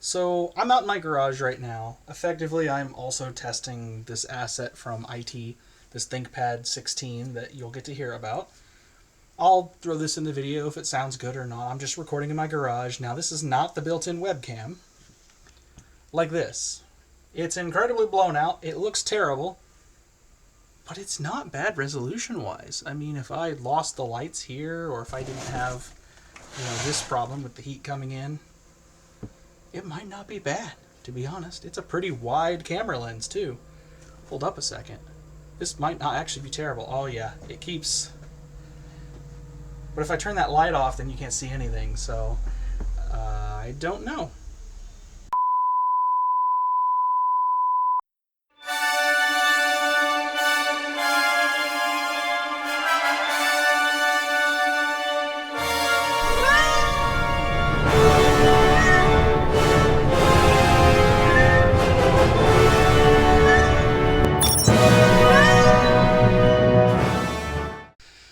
So I'm out in my garage right now. Effectively, I'm also testing this asset from IT, this ThinkPad 16 that you'll get to hear about. I'll throw this in the video if it sounds good or not. I'm just recording in my garage. Now, this is not the built-in webcam like this. It's incredibly blown out. It looks terrible, but it's not bad resolution-wise. I mean, if I lost the lights here or if I didn't have, this problem with the heat coming in, it might not be bad, to be honest. It's a pretty wide camera lens, too. Hold up a second. This might not actually be terrible. Oh, yeah, it keeps... But if I turn that light off, then you can't see anything, so... I don't know.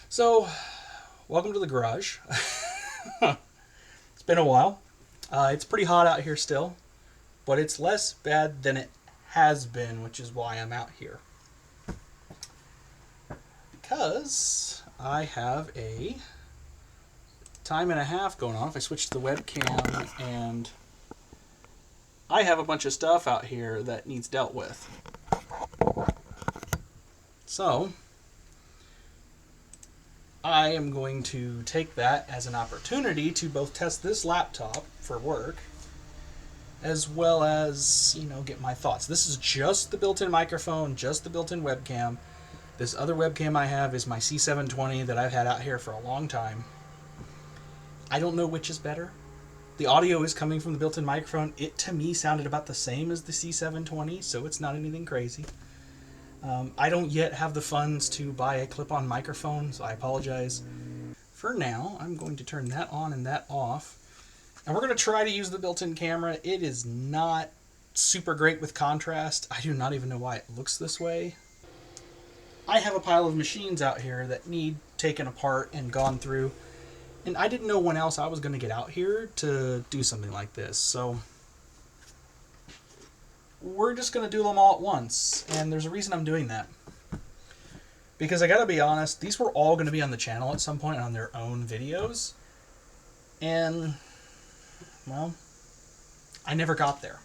So, welcome to the garage. It's been a while. It's pretty hot out here still, but it's less bad than it has been, which is why I'm out here. Because I have a time and a half going on. If I switch to the webcam, and I have a bunch of stuff out here that needs dealt with. So, I am going to take that as an opportunity to both test this laptop for work, as well as, get my thoughts. This is just the built-in microphone, just the built-in webcam. This other webcam I have is my C720 that I've had out here for a long time. I don't know which is better. The audio is coming from the built-in microphone. It, to me, sounded about the same as the C720, so it's not anything crazy. I don't yet have the funds to buy a clip-on microphone, so I apologize. For now, I'm going to turn that on and that off. And we're going to try to use the built-in camera. It is not super great with contrast. I do not even know why it looks this way. I have a pile of machines out here that need taken apart and gone through. And I didn't know when else I was going to get out here to do something like this. So we're just going to do them all at once, and there's a reason I'm doing that. Because I gotta be honest, these were all going to be on the channel at some point on their own videos, and, well, I never got there.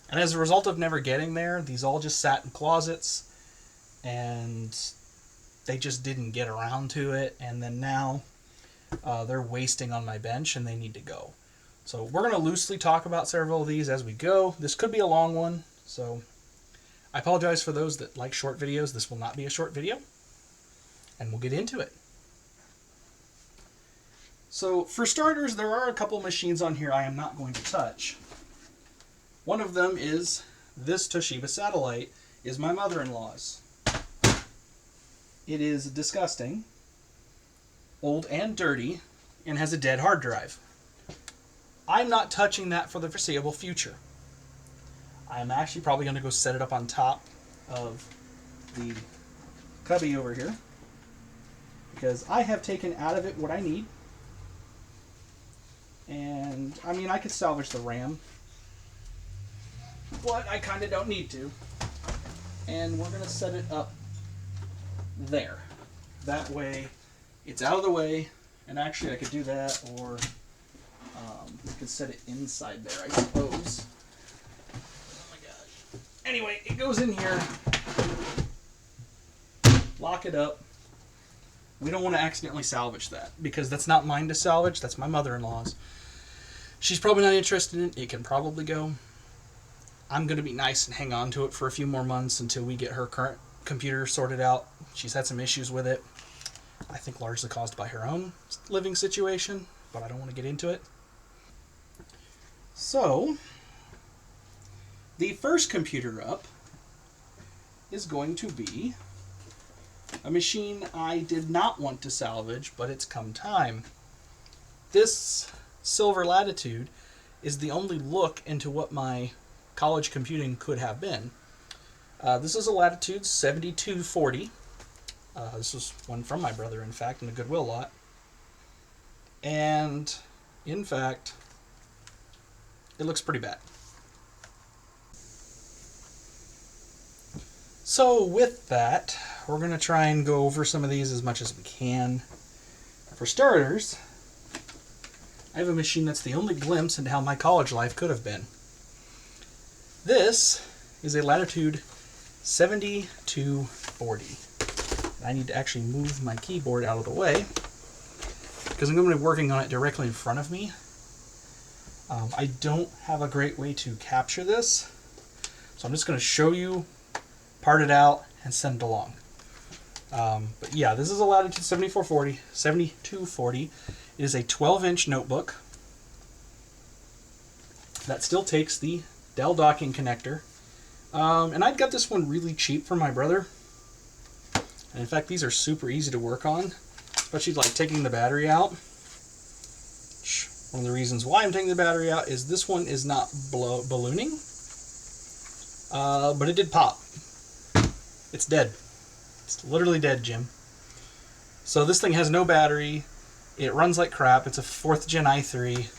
And as a result of never getting there, these all just sat in closets, and they just didn't get around to it, and then now they're wasting on my bench, and they need to go. So we're going to loosely talk about several of these as we go. This could be a long one, so I apologize for those that like short videos. This will not be a short video, and we'll get into it. So for starters, there are a couple machines on here I am not going to touch. One of them is this Toshiba satellite, is my mother-in-law's. It is disgusting, old and dirty, and has a dead hard drive. I'm not touching that for the foreseeable future. I'm actually probably going to go set it up on top of the cubby over here, because I have taken out of it what I need. And, I mean, I could salvage the RAM, but I kind of don't need to. And we're going to set it up there. That way, it's out of the way. And actually, I could do that, or I could set it inside there, I suppose. Oh my gosh. Anyway, it goes in here. Lock it up. We don't want to accidentally salvage that, because that's not mine to salvage. That's my mother-in-law's. She's probably not interested in it. It can probably go. I'm going to be nice and hang on to it for a few more months until we get her current computer sorted out. She's had some issues with it. I think largely caused by her own living situation, but I don't want to get into it. So, the first computer up is going to be a machine I did not want to salvage, but it's come time. This Silver Latitude is the only look into what my college computing could have been. This is a Latitude 7240. This was one from my brother, in fact, in a Goodwill lot. And, in fact, it looks pretty bad. So with that, we're going to try and go over some of these as much as we can. For starters, I have a machine that's the only glimpse into how my college life could have been. This is a Latitude 7240. I need to actually move my keyboard out of the way because I'm going to be working on it directly in front of me. I don't have a great way to capture this, so I'm just going to show you, part it out, and send it along. But yeah, this is a Latitude 7240. It is a 12-inch notebook that still takes the Dell docking connector. And I got this one really cheap from my brother. And in fact, these are super easy to work on, especially like taking the battery out. One of the reasons why I'm taking the battery out is this one is not ballooning, but it did pop. It's dead. It's literally dead, Jim. So this thing has no battery. It runs like crap. It's a 4th gen i3.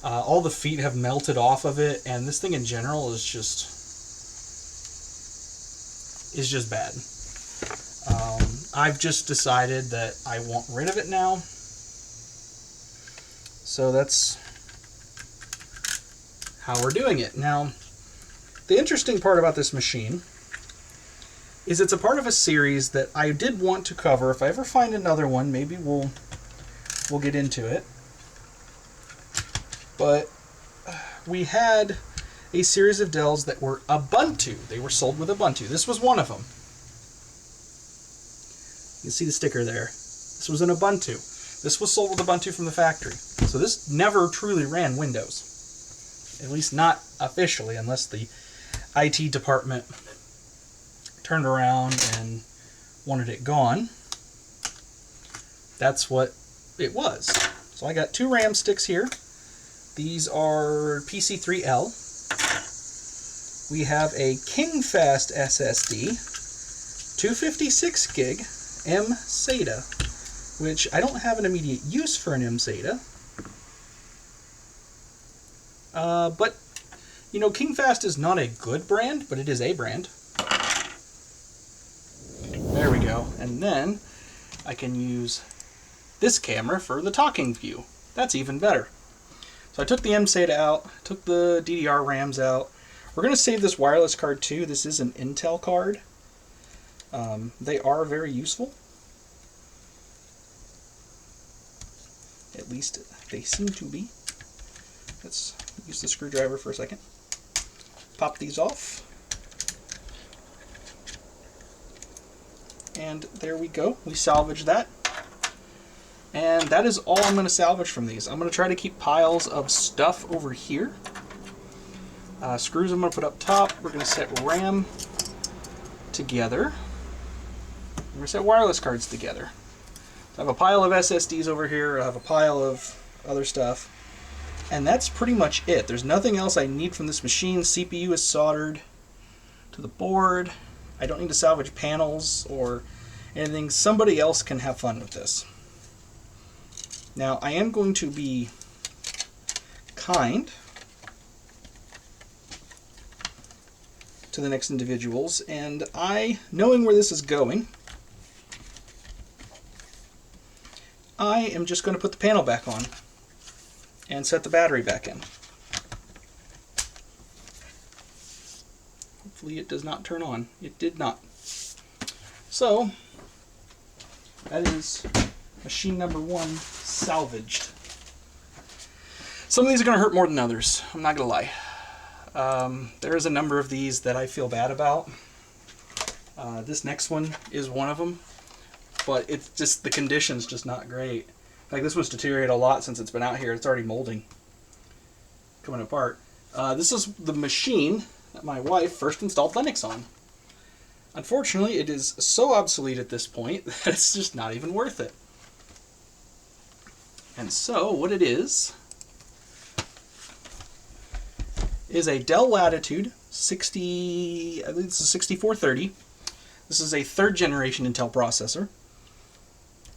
All the feet have melted off of it, and this thing in general is just bad. I've just decided that I want rid of it now. So that's how we're doing it. Now, the interesting part about this machine is it's a part of a series that I did want to cover. If I ever find another one, maybe we'll get into it. But we had a series of Dells that were Ubuntu. They were sold with Ubuntu. This was one of them. You can see the sticker there. This was an Ubuntu. This was sold with Ubuntu from the factory. So this never truly ran Windows. At least not officially, unless the IT department turned around and wanted it gone. That's what it was. So I got 2 RAM sticks here. These are PC3L. We have a KingFast SSD, 256 gig M-SATA, which I don't have an immediate use for an M-SATA. But, you know, KingFast is not a good brand, but it is a brand. There we go. And then I can use this camera for the talking view. That's even better. So I took the M-SATA out, took the DDR RAMs out. We're going to save this wireless card too. This is an Intel card. They are very useful. At least they seem to be. Let's use the screwdriver for a second. Pop these off. And there we go. We salvaged that. And that is all I'm going to salvage from these. I'm going to try to keep piles of stuff over here. Screws I'm going to put up top. We're going to set RAM together. We're going to set wireless cards together. So I have a pile of SSDs over here. I have a pile of other stuff. And that's pretty much it. There's nothing else I need from this machine. CPU is soldered to the board. I don't need to salvage panels or anything. Somebody else can have fun with this. Now, I am going to be kind to the next individuals, and knowing where this is going, I am just going to put the panel back on and set the battery back in. Hopefully it does not turn on. It did not. So, that is machine number 1 salvaged. Some of these are going to hurt more than others. I'm not going to lie. There is a number of these that I feel bad about. This next one is one of them, but it's just the condition's just not great. Like, this one's deteriorated a lot since it's been out here. It's already molding, coming apart. This is the machine that my wife first installed Linux on. Unfortunately, it is so obsolete at this point that it's just not even worth it. And so, what it is a Dell Latitude 60, I think it's a 6430. This is a 3rd generation Intel processor.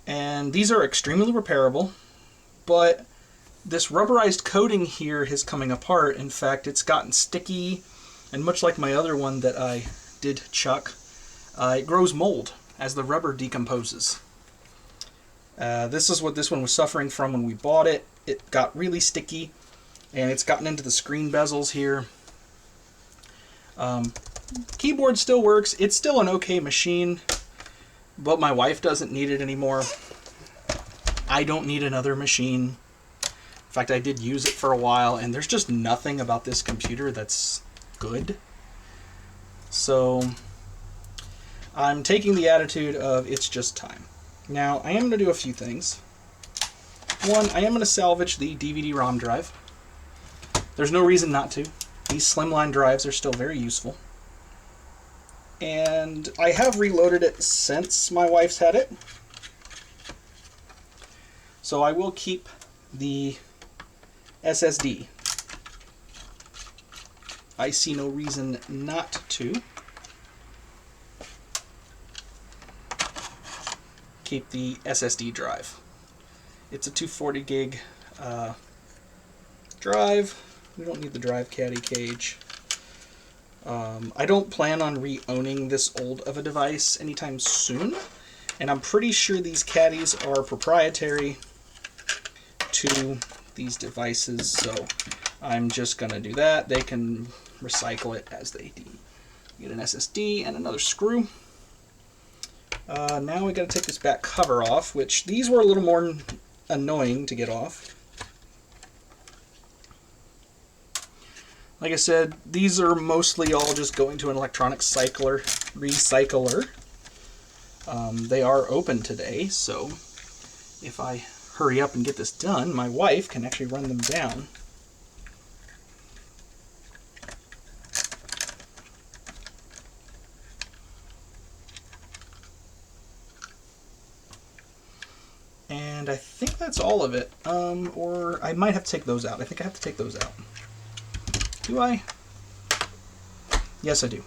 And these are extremely repairable, but this rubberized coating here is coming apart. In fact, it's gotten sticky, and much like my other one that I did chuck, it grows mold as the rubber decomposes. This is what this one was suffering from when we bought it. It got really sticky, and it's gotten into the screen bezels here. Keyboard still works. It's still an okay machine, but my wife doesn't need it anymore. I don't need another machine. In fact, I did use it for a while, and there's just nothing about this computer that's good. So I'm taking the attitude of it's just time. Now, I am going to do a few things. One, I am going to salvage the DVD-ROM drive. There's no reason not to. These slimline drives are still very useful. And I have reloaded it since my wife's had it. So I will keep the SSD. I see no reason not to. Keep the SSD drive. It's a 240 gig drive. We don't need the drive caddy cage. I don't plan on re-owning this old of a device anytime soon, and I'm pretty sure these caddies are proprietary to these devices, so I'm just gonna do that. They can recycle it as they deem. Get an SSD and another screw. Now we gotta take this back cover off, which these were a little more annoying to get off. Like I said, these are mostly all just going to an electronic recycler. They are open today, so if I hurry up and get this done, my wife can actually run them down. And I think that's all of it. Or I might have to take those out. I think I have to take those out. Do I? Yes, I do.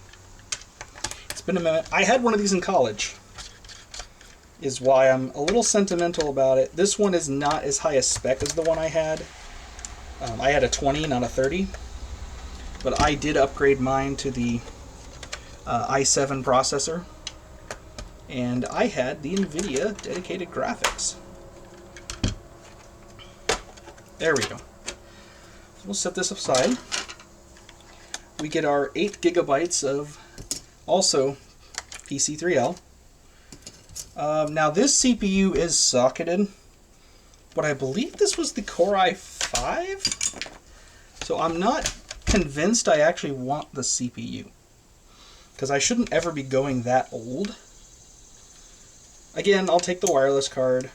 It's been a minute. I had one of these in college, is why I'm a little sentimental about it. This one is not as high a spec as the one I had. I had a 20, not a 30. But I did upgrade mine to the i7 processor. And I had the NVIDIA dedicated graphics. There we go. We'll set this aside. We get our 8 gigabytes of also PC3L. Now this CPU is socketed, but I believe this was the Core i5, so I'm not convinced I actually want the CPU, because I shouldn't ever be going that old. Again, I'll take the wireless card.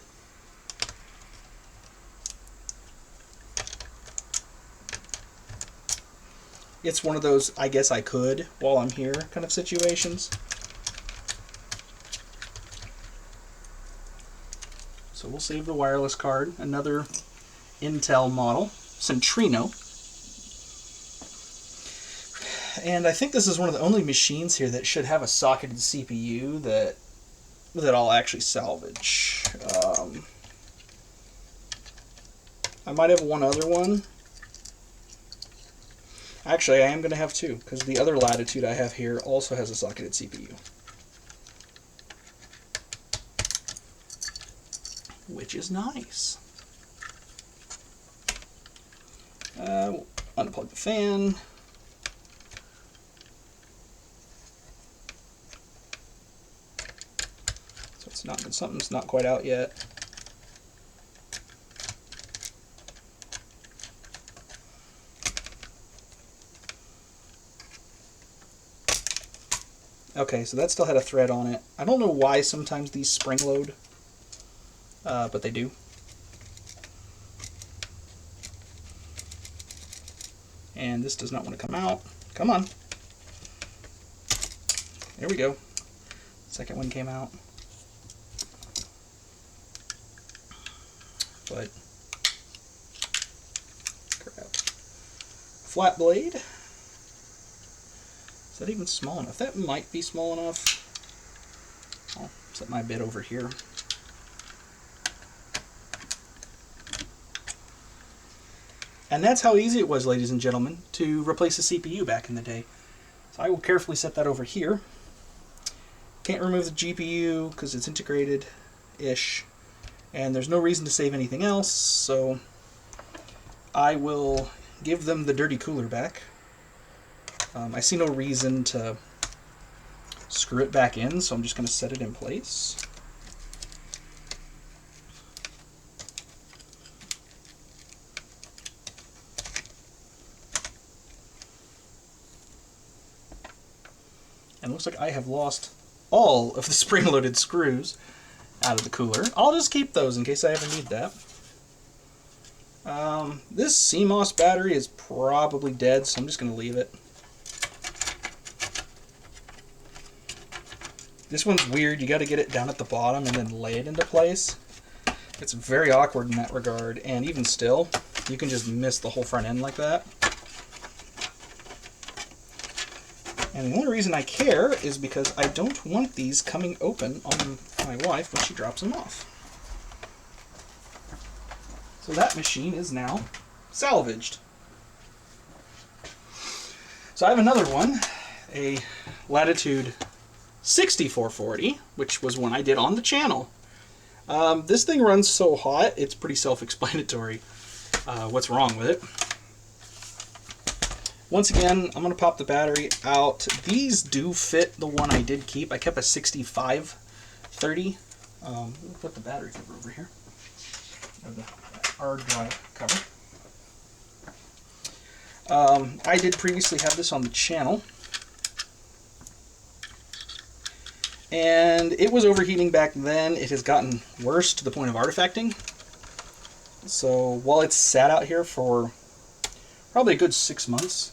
It's one of those, I guess I could while I'm here kind of situations. So we'll save the wireless card. Another Intel model, Centrino. And I think this is one of the only machines here that should have a socketed CPU that I'll actually salvage. I might have one other one. Actually, I am going to have two, because the other Latitude I have here also has a socketed CPU. Which is nice. We'll unplug the fan. So it's not, something's not quite out yet. Okay, so that still had a thread on it. I don't know why sometimes these spring load, but they do. And this does not want to come out. Come on. There we go. Second one came out. But, crap. Flat blade. Is that even small enough? That might be small enough. I'll set my bit over here. And that's how easy it was, ladies and gentlemen, to replace a CPU back in the day. So I will carefully set that over here. Can't remove the GPU because it's integrated-ish. And there's no reason to save anything else, so I will give them the dirty cooler back. I see no reason to screw it back in, so I'm just going to set it in place. And it looks like I have lost all of the spring-loaded screws out of the cooler. I'll just keep those in case I ever need that. This CMOS battery is probably dead, so I'm just going to leave it. This one's weird. You got to get it down at the bottom and then lay it into place. It's very awkward in that regard, and even still, you can just miss the whole front end like that. And the only reason I care is because I don't want these coming open on my wife when she drops them off. So that machine is now salvaged. So I have another one, a Latitude 6440, which was one I did on the channel. This thing runs so hot, it's pretty self-explanatory what's wrong with it. Once again, I'm going to pop the battery out. These do fit the one I did keep. I kept a 6530. We'll put the battery cover over here. The hard drive cover. I did previously have this on the channel. And it was overheating back then. It has gotten worse to the point of artifacting. So while it's sat out here for probably a good 6 months,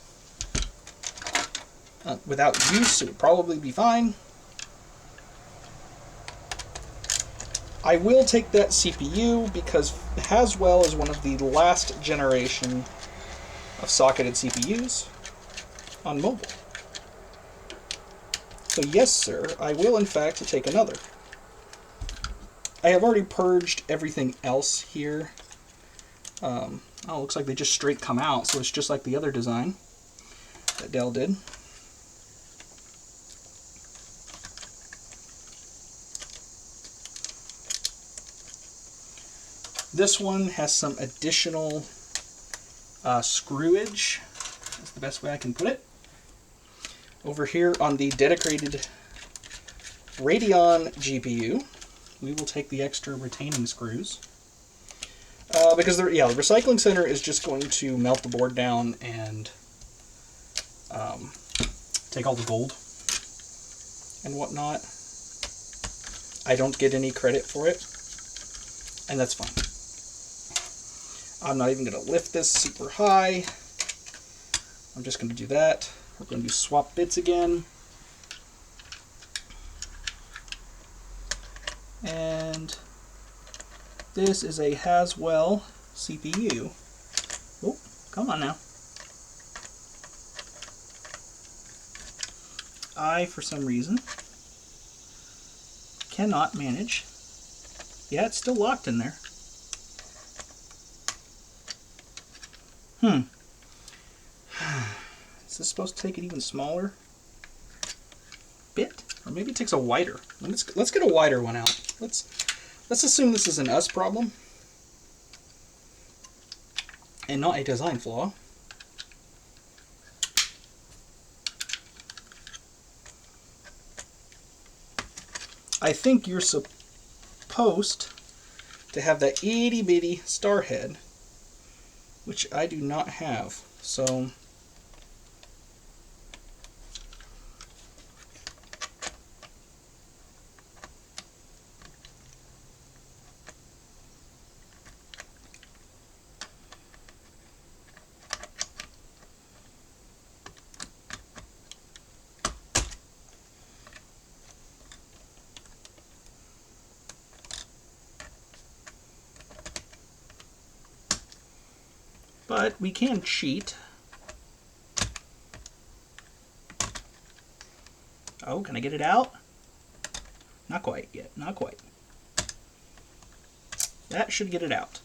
without use, it would probably be fine. I will take that CPU because Haswell is one of the last generation of socketed CPUs on mobile. So yes, sir, I will in fact take another. I have already purged everything else here. Oh, looks like they just straight come out, so it's just like the other design that Dell did. This one has some additional screwage. That's the best way I can put it. Over here on the dedicated Radeon GPU, we will take the extra retaining screws. Because the recycling center is just going to melt the board down and take all the gold and whatnot. I don't get any credit for it, and that's fine. I'm not even going to lift this super high. I'm just going to do that. We're going to do swap bits again. And this is a Haswell CPU. Oh, come on now. I, for some reason, cannot manage. Yeah, it's still locked in there. Is this supposed to take it even smaller bit? Or maybe it takes a wider. Let's get a wider one out. Let's assume this is an us problem and not a design flaw. I think you're supposed to have that itty bitty star head, which I do not have. So but we can cheat. Oh, can I get it out? Not quite yet, not quite. That should get it out.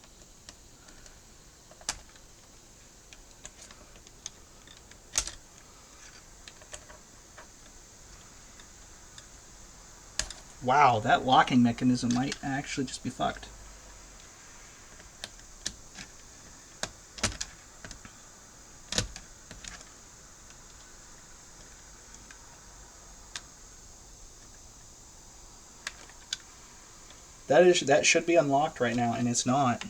Wow, that locking mechanism might actually just be fucked. That should be unlocked right now, and it's not.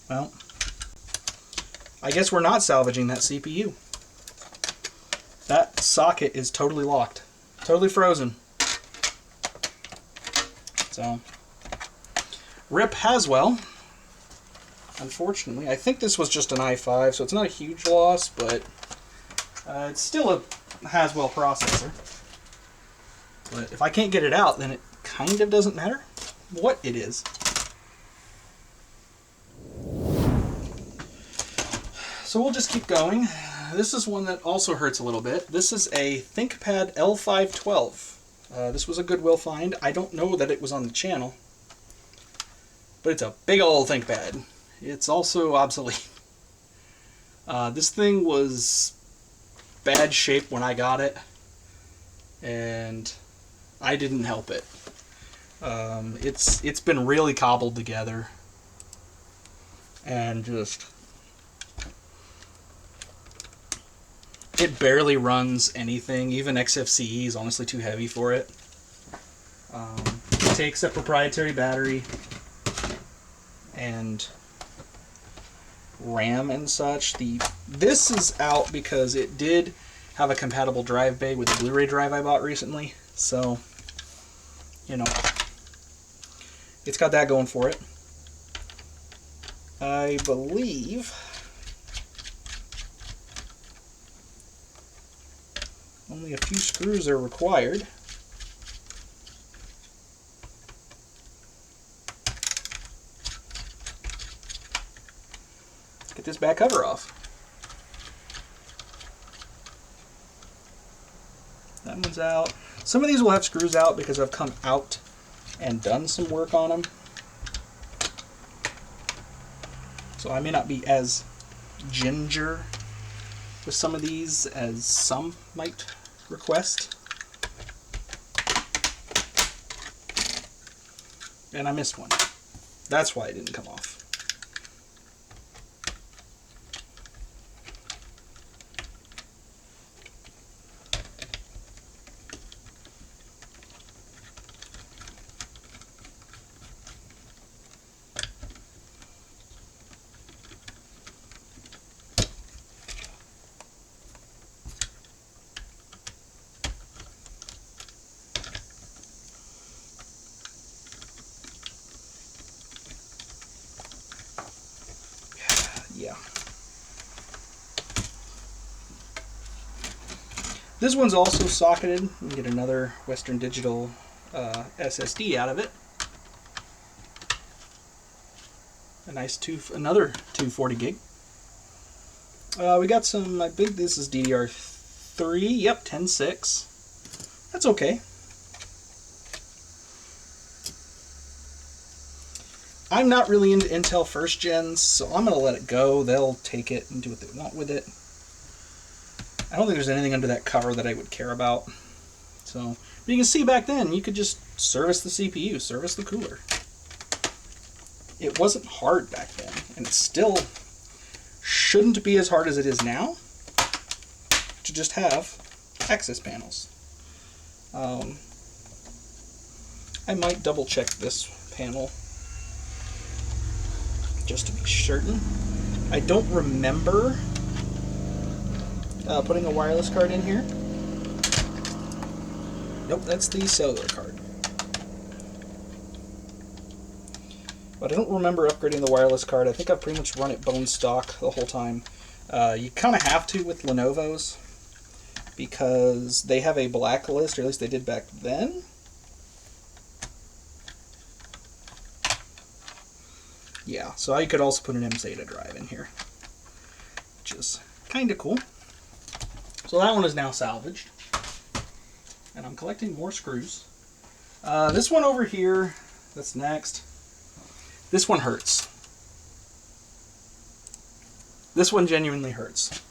Well, I guess we're not salvaging that CPU. That socket is totally locked. Totally frozen. So, rip Haswell. Unfortunately, I think this was just an i5, so it's not a huge loss, but it's still a Haswell processor. But if I can't get it out, then it kind of doesn't matter what it is. So we'll just keep going. This is one that also hurts a little bit. This is a ThinkPad L512. This was a Goodwill find. I don't know that it was on the channel, but it's a big old ThinkPad. It's also obsolete. This thing was bad shape when I got it, and I didn't help it. It's been really cobbled together, and just it barely runs anything. Even XFCE is honestly too heavy for it. It takes a proprietary battery and RAM and such. This is out because it did have a compatible drive bay with the Blu-ray drive I bought recently. So, you know, it's got that going for it. I believe only a few screws are required. Get this back cover off. That one's out. Some of these will have screws out because I've come out and done some work on them. So I may not be as ginger with some of these as some might request. And I missed one. That's why it didn't come off. Yeah. This one's also socketed. You can get another Western Digital SSD out of it. A nice another 240 gig. We got some, I think this is DDR3. Yep, 10.6. That's okay. I'm not really into Intel first gens, so I'm going to let it go. They'll take it and do what they want with it. I don't think there's anything under that cover that I would care about. So, but you can see back then, you could just service the CPU, service the cooler. It wasn't hard back then, and it still shouldn't be as hard as it is now to just have access panels. I might double check this panel just to be certain. I don't remember putting a wireless card in here. Nope, that's the cellular card. But I don't remember upgrading the wireless card. I think I've pretty much run it bone stock the whole time. You kind of have to with Lenovo's because they have a blacklist, or at least they did back then. Yeah, so I could also put an MSATA drive in here, which is kind of cool. So that one is now salvaged. And I'm collecting more screws. This one over here, that's next. This one hurts. This one genuinely hurts.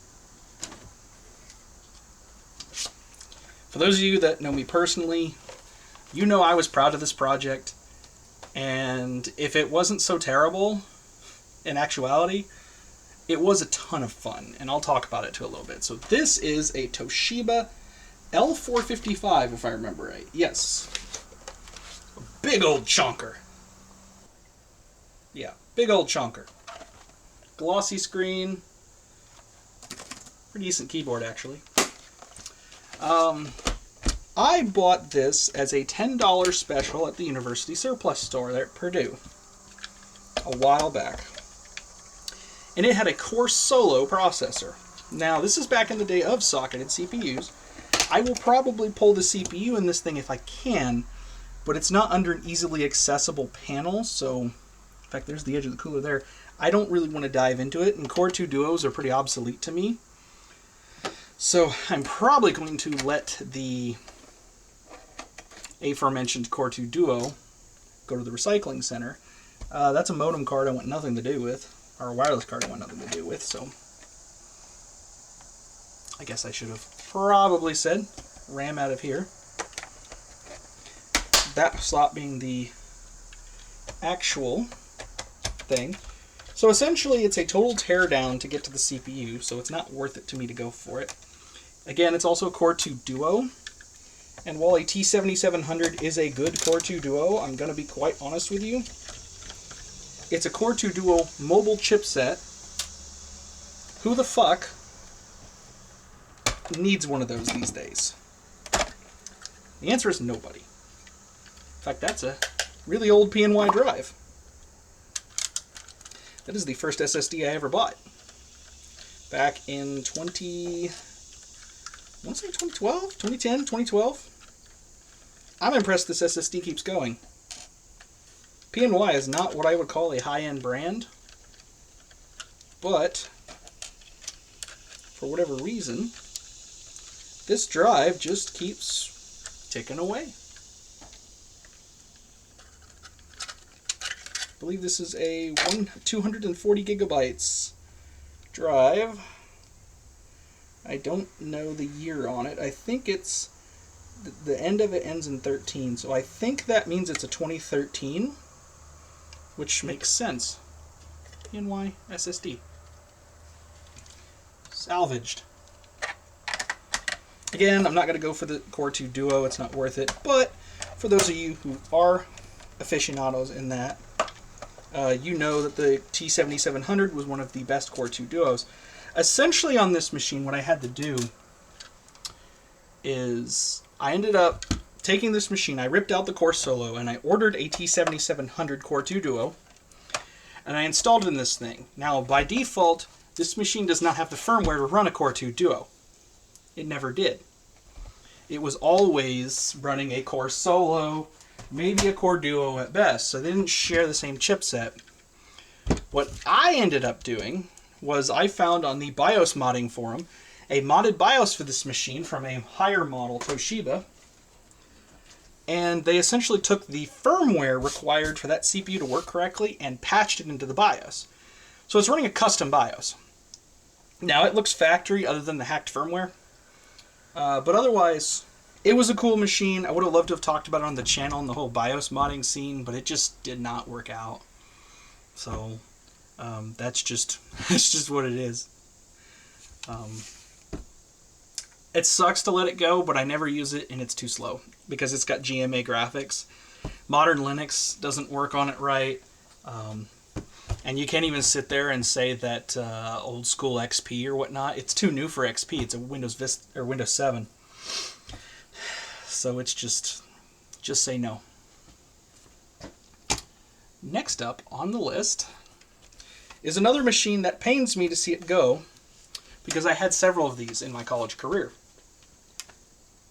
For those of you that know me personally, you know I was proud of this project, and if it wasn't so terrible, in actuality, it was a ton of fun, and I'll talk about it too a little bit. So this is a Toshiba L455, if I remember right. Yes. A big old chonker. Yeah, big old chonker. Glossy screen. Pretty decent keyboard, actually. I bought this as a $10 special at the University Surplus store there at Purdue a while back. And it had a Core Solo processor. Now, this is back in the day of socketed CPUs. I will probably pull the CPU in this thing if I can, but it's not under an easily accessible panel, so, in fact, there's the edge of the cooler there. I don't really want to dive into it, and Core 2 Duos are pretty obsolete to me. So I'm probably going to let the aforementioned Core 2 Duo go to the recycling center. That's a modem card I want nothing to do with. Or a wireless card I want nothing to do with, so I guess I should have probably said RAM out of here. That slot being the actual thing. So essentially it's a total teardown to get to the CPU, so it's not worth it to me to go for it. Again, it's also a Core 2 Duo, and while a T7700 is a good Core 2 Duo, I'm going to be quite honest with you, it's a Core 2 Duo mobile chipset. Who the fuck needs one of those these days? The answer is nobody. In fact, that's a really old PNY drive. That is the first SSD I ever bought. Back in 2012? 2010? 2012? I'm impressed this SSD keeps going. PNY is not what I would call a high-end brand, but for whatever reason, this drive just keeps ticking away. I believe this is a 240 gigabytes drive. I don't know the year on it. I think it's the end of it ends in 13, so I think that means it's a 2013. Which makes sense. PNY SSD. Salvaged. Again, I'm not going to go for the Core 2 Duo. It's not worth it. But for those of you who are aficionados in that, you know that the T7700 was one of the best Core 2 Duos. Essentially on this machine, what I had to do is I ended up taking this machine, I ripped out the Core Solo, and I ordered a T7700 Core 2 Duo, and I installed it in this thing. Now, by default, this machine does not have the firmware to run a Core 2 Duo. It never did. It was always running a Core Solo, maybe a Core Duo at best, so they didn't share the same chipset. What I ended up doing was I found on the BIOS modding forum a modded BIOS for this machine from a higher model Toshiba, and they essentially took the firmware required for that CPU to work correctly and patched it into the BIOS. So it's running a custom BIOS. Now it looks factory other than the hacked firmware, but otherwise it was a cool machine. I would have loved to have talked about it on the channel and the whole BIOS modding scene, but it just did not work out. So that's just what it is. It sucks to let it go, but I never use it, and it's too slow because it's got GMA graphics. Modern Linux doesn't work on it right, and you can't even sit there and say that old school XP or whatnot. It's too new for XP. It's a Windows Vista or Windows 7, so it's just say no. Next up on the list is another machine that pains me to see it go, because I had several of these in my college career.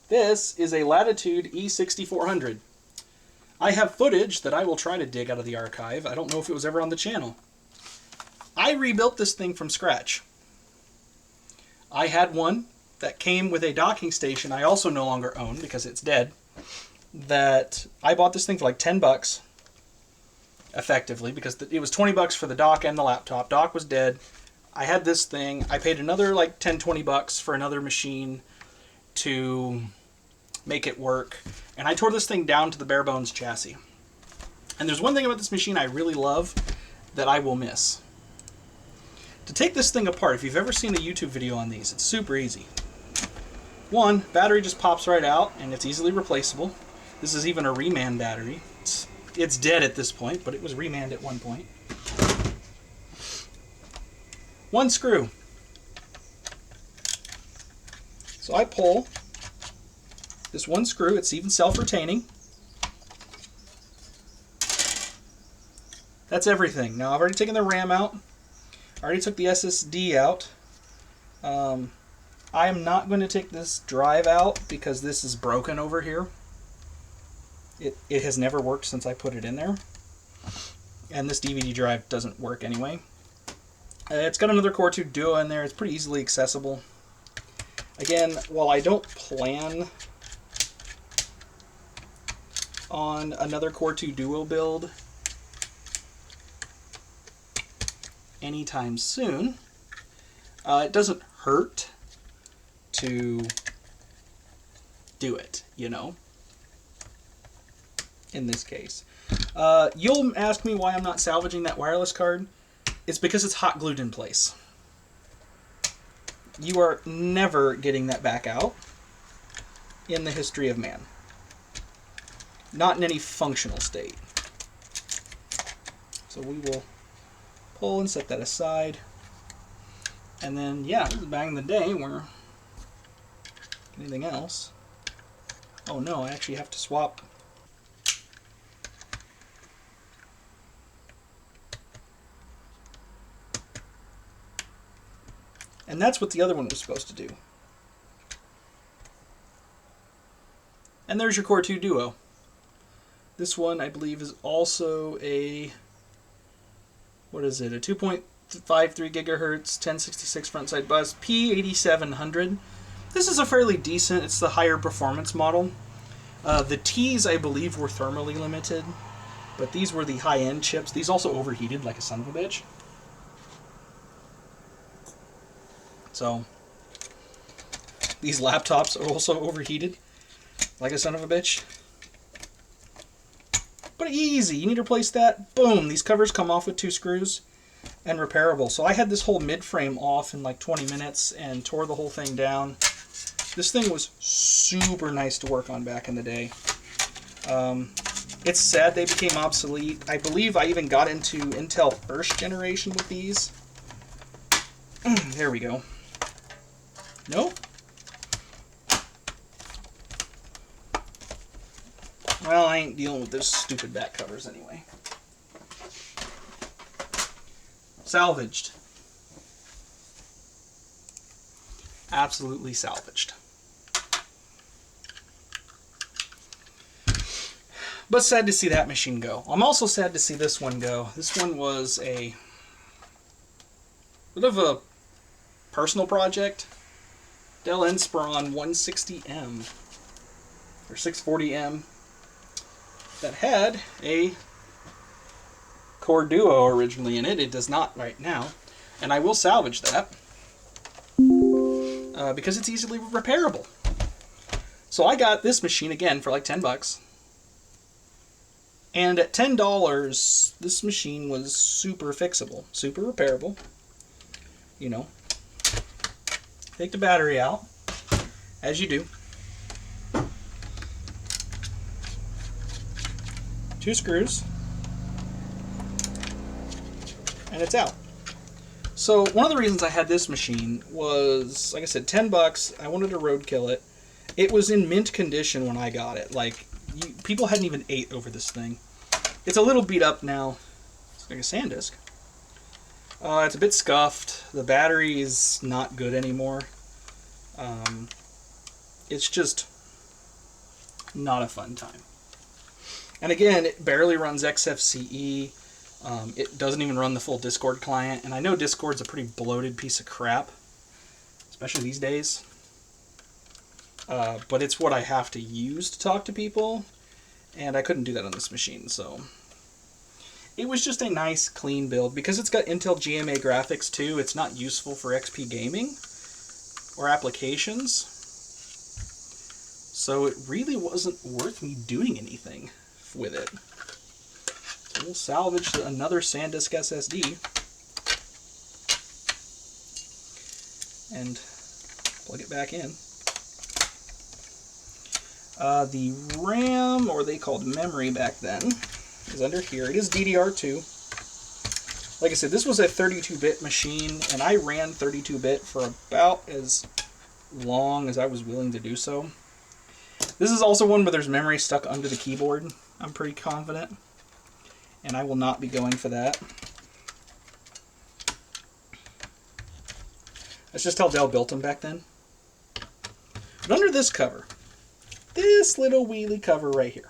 This is a Latitude E6400. I have footage that I will try to dig out of the archive. I don't know if it was ever on the channel. I rebuilt this thing from scratch. I had one that came with a docking station I also no longer own because it's dead. That I bought this thing for like 10 bucks, effectively, because it was 20 bucks for the dock and the laptop. Dock was dead. I had this thing. I paid another like 10, 20 bucks for another machine to make it work. And I tore this thing down to the bare bones chassis. And there's one thing about this machine I really love that I will miss. To take this thing apart, if you've ever seen a YouTube video on these, it's super easy. One, battery just pops right out and it's easily replaceable. This is even a reman battery. It's dead at this point, but it was remanned at one point. One screw. So I pull this one screw, it's even self-retaining. That's everything. Now I've already taken the RAM out. I already took the SSD out. I am not going to take this drive out because this is broken over here. It has never worked since I put it in there. And this DVD drive doesn't work anyway. It's got another Core 2 Duo in there. It's pretty easily accessible. Again, while I don't plan on another Core 2 Duo build anytime soon, it doesn't hurt to do it, you know, in this case. You'll ask me why I'm not salvaging that wireless card. It's because it's hot glued in place. You are never getting that back out in the history of man. Not in any functional state. So we will pull and set that aside. And then, yeah, this is back in the day where anything else. Oh no, I actually have to swap. And that's what the other one was supposed to do. And there's your Core 2 Duo. This one, I believe, is also a, what is it, a 2.53 gigahertz, 1066 frontside bus, P8700. This is a fairly decent, it's the higher performance model. The T's, I believe, were thermally limited, but these were the high-end chips. These also overheated like a son of a bitch. So, these laptops are also overheated like a son of a bitch. But easy, you need to replace that, boom, these covers come off with 2 screws and repairable. So I had this whole mid-frame off in like 20 minutes and tore the whole thing down. This thing was super nice to work on back in the day. It's sad they became obsolete. I believe I even got into Intel first generation with these. There we go. Nope. Well, I ain't dealing with those stupid back covers anyway. Salvaged. Absolutely salvaged. But sad to see that machine go. I'm also sad to see this one go. This one was a bit of a personal project. Dell Inspiron 160M or 640M that had a Core Duo originally in it. It does not right now, and I will salvage that because it's easily repairable. So I got this machine again for like $10, and at $10 this machine was super fixable, super repairable. You know, take the battery out, as you do. 2 screws, and it's out. So one of the reasons I had this machine was, like I said, $10. I wanted to roadkill it. It was in mint condition when I got it. Like, people hadn't even ate over this thing. It's a little beat up now. It's like a SanDisk. It's a bit scuffed. The battery is not good anymore. It's just not a fun time. And again, it barely runs XFCE. It doesn't even run the full Discord client. And I know Discord's a pretty bloated piece of crap, especially these days. But it's what I have to use to talk to people. And I couldn't do that on this machine, so it was just a nice, clean build. Because it's got Intel GMA graphics too, it's not useful for XP gaming or applications. So it really wasn't worth me doing anything with it. So we'll salvage another SanDisk SSD and plug it back in. The RAM, or they called memory back then, is under here. It is DDR2. Like I said, this was a 32-bit machine, and I ran 32-bit for about as long as I was willing to do so. This is also one where there's memory stuck under the keyboard, I'm pretty confident, and I will not be going for that. That's just how Dell built them back then. But under this cover, this little wheelie cover right here,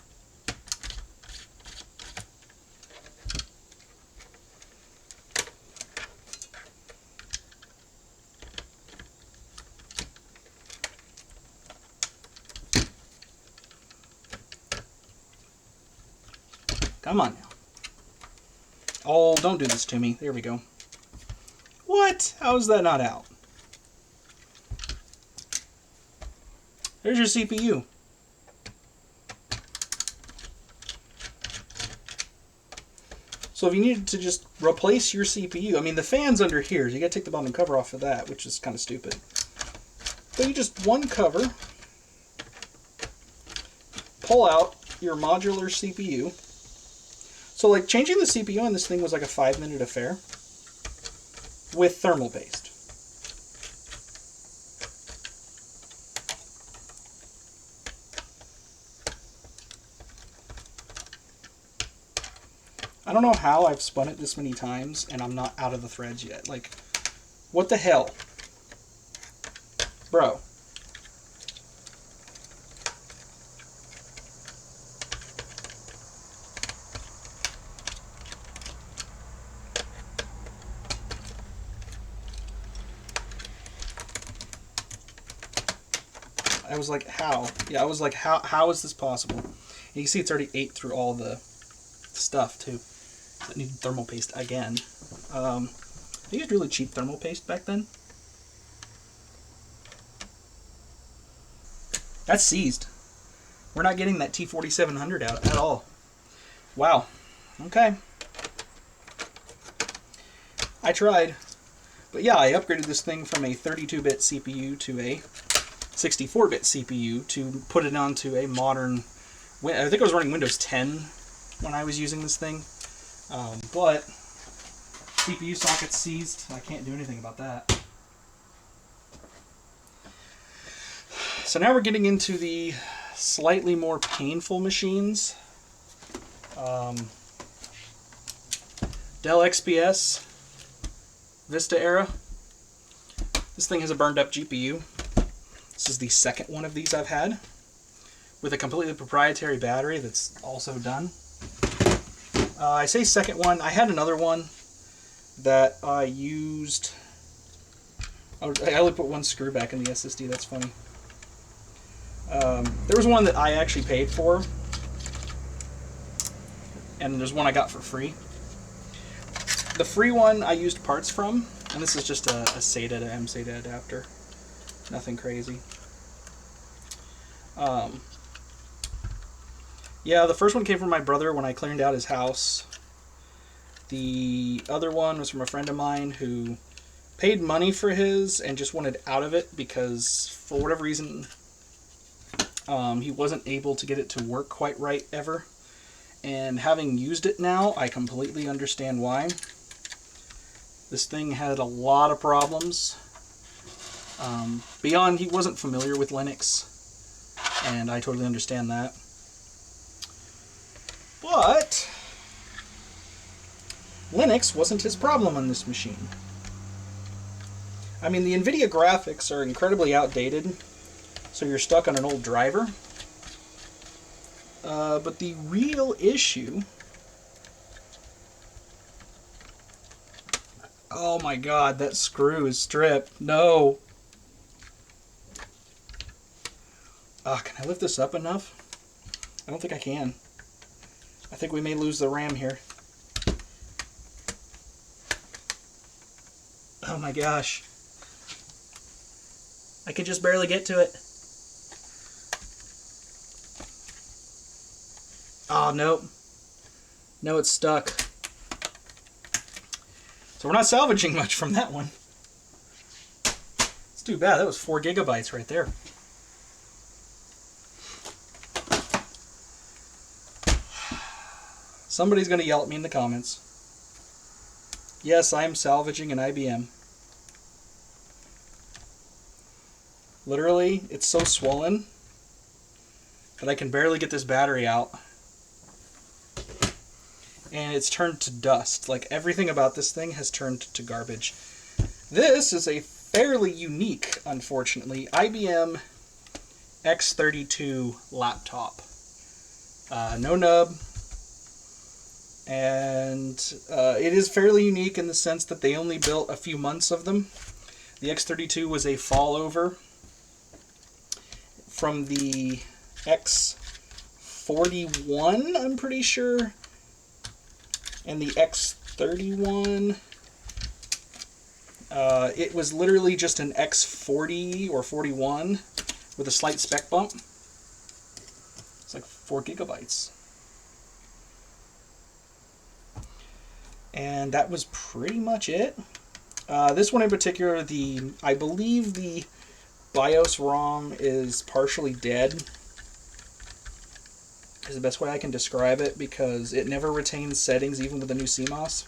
come on now. Oh, don't do this to me. There we go. What? How is that not out? There's your CPU. So if you needed to just replace your CPU, I mean the fan's under here, so you gotta take the bottom cover off of that, which is kind of stupid. But you just one cover, pull out your modular CPU. So like changing the CPU on this thing was like a 5-minute affair with thermal paste. I don't know how I've spun it this many times and I'm not out of the threads yet. Like, what the hell? Bro. I was like, how? Yeah, I was like, how is this possible? And you can see it's already ate through all the stuff too. That needed thermal paste again. They used really cheap thermal paste back then. That's seized. We're not getting that T4700 out at all. Wow. Okay. I tried. But yeah, I upgraded this thing from a 32-bit CPU to a 64-bit CPU to put it onto a modern... I think I was running Windows 10 when I was using this thing. But CPU socket's seized. I can't do anything about that. So now we're getting into the slightly more painful machines. Dell XPS Vista era. This thing has a burned up GPU. This is the second one of these I've had, with a completely proprietary battery that's also done. I say second one. I had another one that I used. I only put one screw back in the SSD. That's funny. There was one that I actually paid for, and there's one I got for free. The free one I used parts from, and this is just a SATA to mSATA adapter. Nothing crazy. Yeah, the first one came from my brother when I cleaned out his house. The other one was from a friend of mine who paid money for his and just wanted out of it because for whatever reason he wasn't able to get it to work quite right ever. And having used it now, I completely understand why. This thing had a lot of problems. Beyond, he wasn't familiar with Linux, and I totally understand that. But Linux wasn't his problem on this machine. I mean, the NVIDIA graphics are incredibly outdated, so you're stuck on an old driver. But the real issue... Oh my god, that screw is stripped. No! Can I lift this up enough? I don't think I can. I think we may lose the RAM here. Oh my gosh. I can just barely get to it. Oh, nope. No, it's stuck. So we're not salvaging much from that one. It's too bad. That was 4 gigabytes right there. Somebody's going to yell at me in the comments. Yes, I am salvaging an IBM. Literally, it's so swollen that I can barely get this battery out. And it's turned to dust. Like, everything about this thing has turned to garbage. This is a fairly unique, unfortunately, IBM X32 laptop. No nub. And it is fairly unique in the sense that they only built a few months of them. The X32 was a fallover from the X41, I'm pretty sure. And the X31, it was literally just an X40 or 41 with a slight spec bump. It's like 4 gigabytes. And that was pretty much it. This one in particular, I believe the BIOS ROM is partially dead. Is the best way I can describe it, because it never retains settings even with the new CMOS.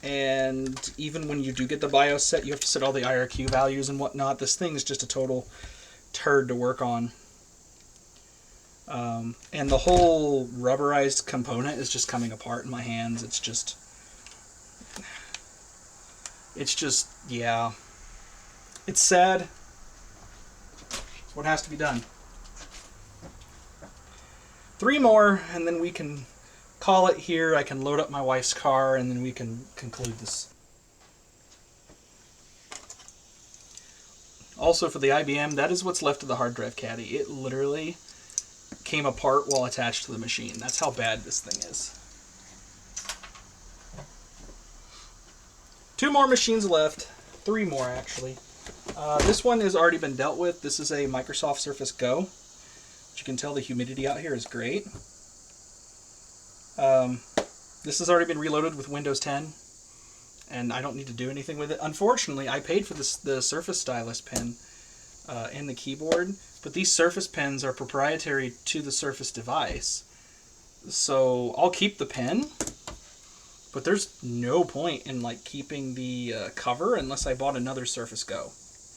And even when you do get the BIOS set, you have to set all the IRQ values and whatnot. This thing is just a total turd to work on. And the whole rubberized component is just coming apart in my hands. It's just, yeah. It's sad. It's what has to be done. 3 more, and then we can call it here. I can load up my wife's car, and then we can conclude this. Also, for the IBM, that is what's left of the hard drive caddy. It literally came apart while attached to the machine. That's how bad this thing is. 2 more machines left. 3 more, actually. This one has already been dealt with. This is a Microsoft Surface Go. As you can tell, the humidity out here is great. This has already been reloaded with Windows 10, and I don't need to do anything with it. Unfortunately, I paid for the Surface Stylus pen and the keyboard, but these Surface pens are proprietary to the Surface device. So I'll keep the pen, but there's no point in like keeping the cover unless I bought another Surface Go.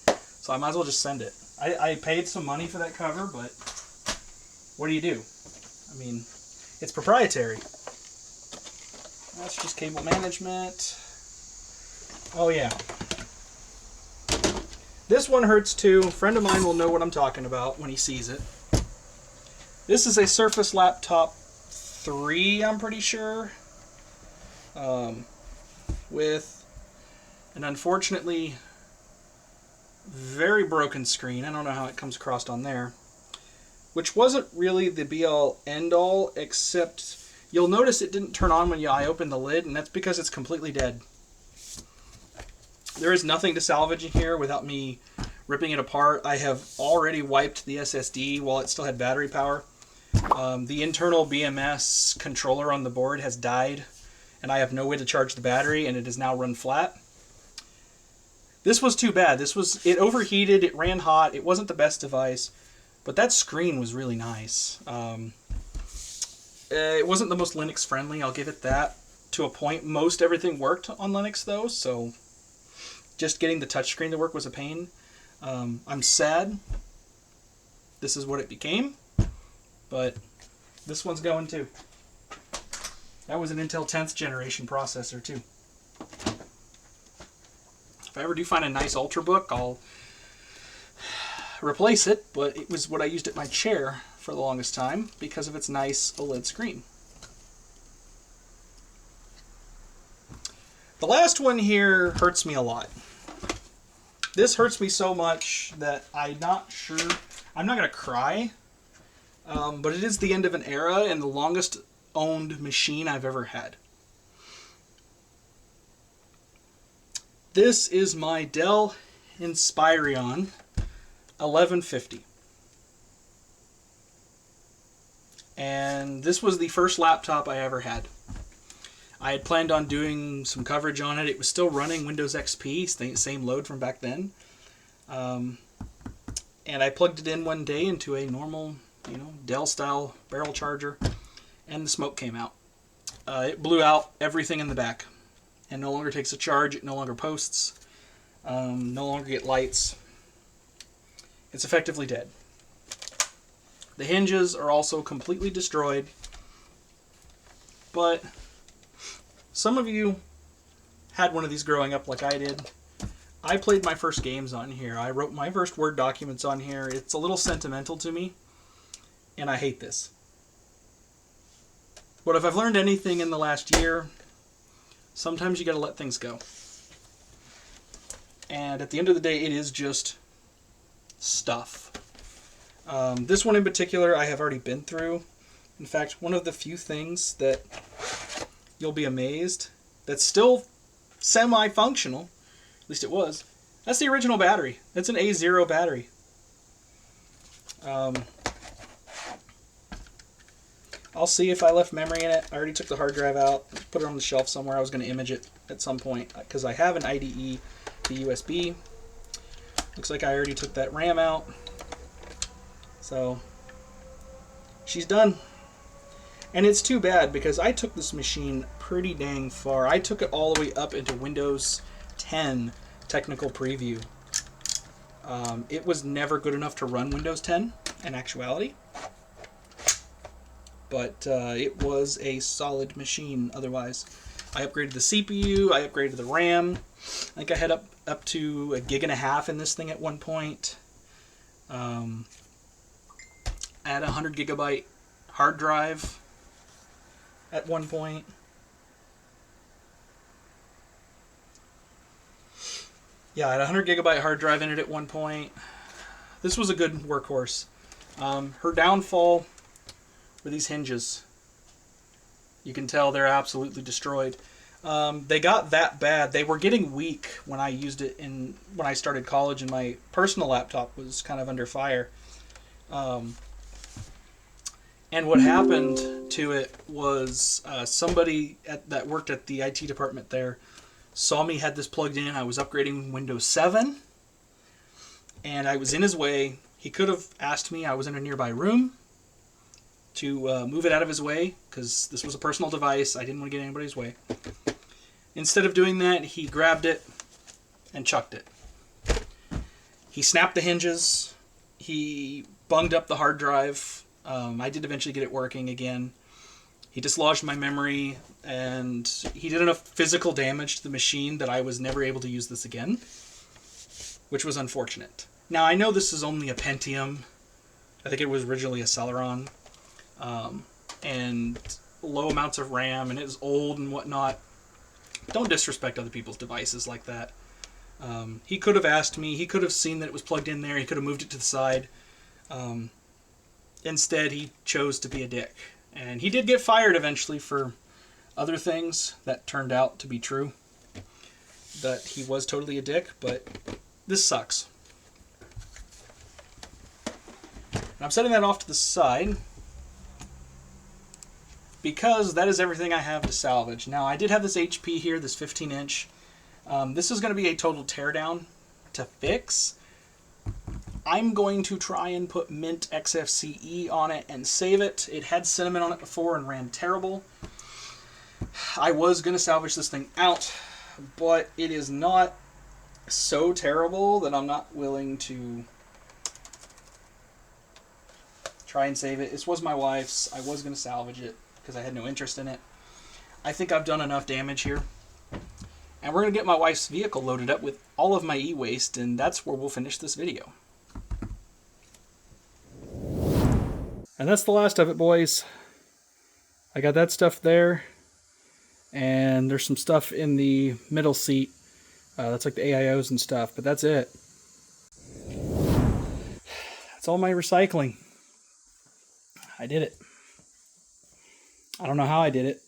So I might as well just send it. I paid some money for that cover, but what do you do? I mean, it's proprietary. That's just cable management. Oh yeah. This one hurts too. A friend of mine will know what I'm talking about when he sees it. This is a Surface Laptop 3, I'm pretty sure. With an unfortunately very broken screen. I don't know how it comes across on there. Which wasn't really the be-all, end-all, except you'll notice it didn't turn on when I opened the lid, and that's because it's completely dead. There is nothing to salvage in here without me ripping it apart. I have already wiped the SSD while it still had battery power. The internal BMS controller on the board has died, and I have no way to charge the battery, and it is now run flat. This was too bad. It overheated, it ran hot, it wasn't the best device. But that screen was really nice. It wasn't the most Linux friendly, I'll give it that. To a point, most everything worked on Linux though, so just getting the touchscreen to work was a pain. I'm sad this is what it became, but this one's going too. That was an Intel 10th generation processor too. If I ever do find a nice Ultrabook, I'll replace it, but it was what I used at my chair for the longest time because of its nice OLED screen. The last one here hurts me a lot. This hurts me so much that I'm not sure, I'm not going to cry, but it is the end of an era and the longest owned machine I've ever had. This is my Dell Inspiron 1150. And this was the first laptop I ever had. I had planned on doing some coverage on it. It was still running Windows XP, same load from back then. And I plugged it in one day into a normal, Dell-style barrel charger, and the smoke came out. It blew out everything in the back. And no longer takes a charge. It no longer posts. No longer get lights. It's effectively dead. The hinges are also completely destroyed. But some of you had one of these growing up like I did. I played my first games on here. I wrote my first Word documents on here. It's a little sentimental to me, and I hate this. But if I've learned anything in the last year, sometimes you gotta let things go. And at the end of the day, it is just stuff. This one in particular, I have already been through. In fact, one of the few things that you'll be amazed that's still semi-functional, at least it was, that's the original battery. That's an A0 battery. I'll see if I left memory in it. I already took the hard drive out, put it on the shelf somewhere. I was going to image it at some point because I have an IDE to USB. Looks like I already took that RAM out. So she's done. And it's too bad because I took this machine pretty dang far. I took it all the way up into Windows 10 technical preview. It was never good enough to run Windows 10 in actuality. But it was a solid machine otherwise. I upgraded the CPU, I upgraded the RAM. I think I had up to 1.5 gigs in this thing at one point. I had a 100 gigabyte hard drive at one point. Yeah, I had a 100 gigabyte hard drive in it at one point. This was a good workhorse. Her downfall were these hinges. You can tell they're absolutely destroyed. They got that bad. They were getting weak when I used it when I started college, and my personal laptop was kind of under fire. And what happened to it was somebody that worked at the IT department there saw me had this plugged in. I was upgrading Windows 7, and I was in his way. He could have asked me. I was in a nearby room to move it out of his way because this was a personal device. I didn't want to get anybody's way. Instead of doing that, he grabbed it and chucked it. He snapped the hinges. He bunged up the hard drive. I did eventually get it working again. He dislodged my memory, and he did enough physical damage to the machine that I was never able to use this again, which was unfortunate. Now, I know this is only a Pentium. I think it was originally a Celeron. And low amounts of RAM, and it was old and whatnot. Don't disrespect other people's devices like that. He could have asked me. He could have seen that it was plugged in there. He could have moved it to the side. Instead, he chose to be a dick. And he did get fired eventually for other things that turned out to be true. That he was totally a dick, but this sucks. And I'm setting that off to the side because that is everything I have to salvage. Now, I did have this HP here, this 15-inch. This is going to be a total teardown to fix. I'm going to try and put Mint XFCE on it and save it. It had cinnamon on it before and ran terrible. I was going to salvage this thing out, but it is not so terrible that I'm not willing to try and save it. This was my wife's. I was going to salvage it because I had no interest in it. I think I've done enough damage here. And we're going to get my wife's vehicle loaded up with all of my e-waste, and that's where we'll finish this video. And that's the last of it, boys. I got that stuff there. And there's some stuff in the middle seat. That's like the AIOs and stuff, but that's it. That's all my recycling. I did it. I don't know how I did it,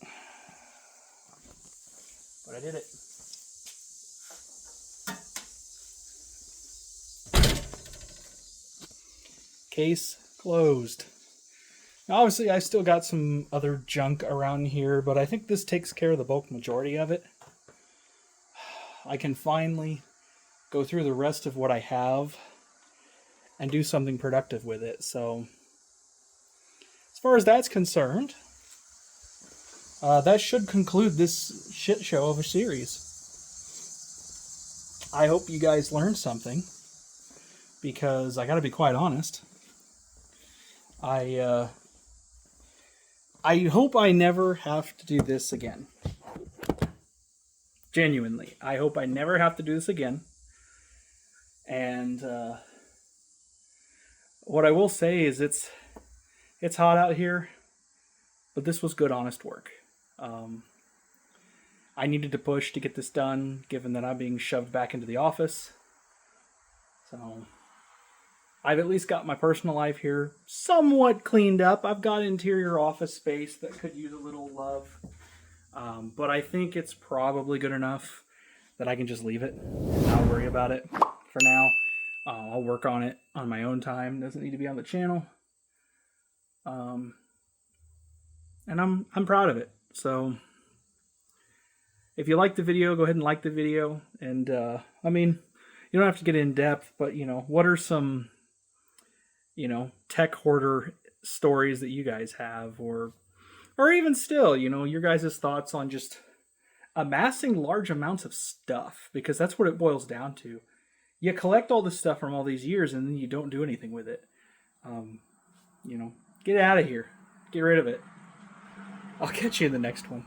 but I did it. Case closed. Obviously, I still got some other junk around here, but I think this takes care of the bulk majority of it. I can finally go through the rest of what I have and do something productive with it. So, as far as that's concerned, that should conclude this shit show of a series. I hope you guys learned something, because I gotta be quite honest, I hope I never have to do this again. Genuinely, I hope I never have to do this again. And what I will say is it's hot out here, but this was good, honest work. I needed to push to get this done, given that I'm being shoved back into the office. So I've at least got my personal life here somewhat cleaned up. I've got interior office space that could use a little love. But I think it's probably good enough that I can just leave it and not worry about it for now. I'll work on it on my own time. It doesn't need to be on the channel. And I'm proud of it. So if you like the video, go ahead and like the video. And I mean, you don't have to get in depth, but what are some tech hoarder stories that you guys have, or even still, your guys' thoughts on just amassing large amounts of stuff, because that's what it boils down to. You collect all this stuff from all these years and then you don't do anything with it. Get out of here. Get rid of it. I'll catch you in the next one.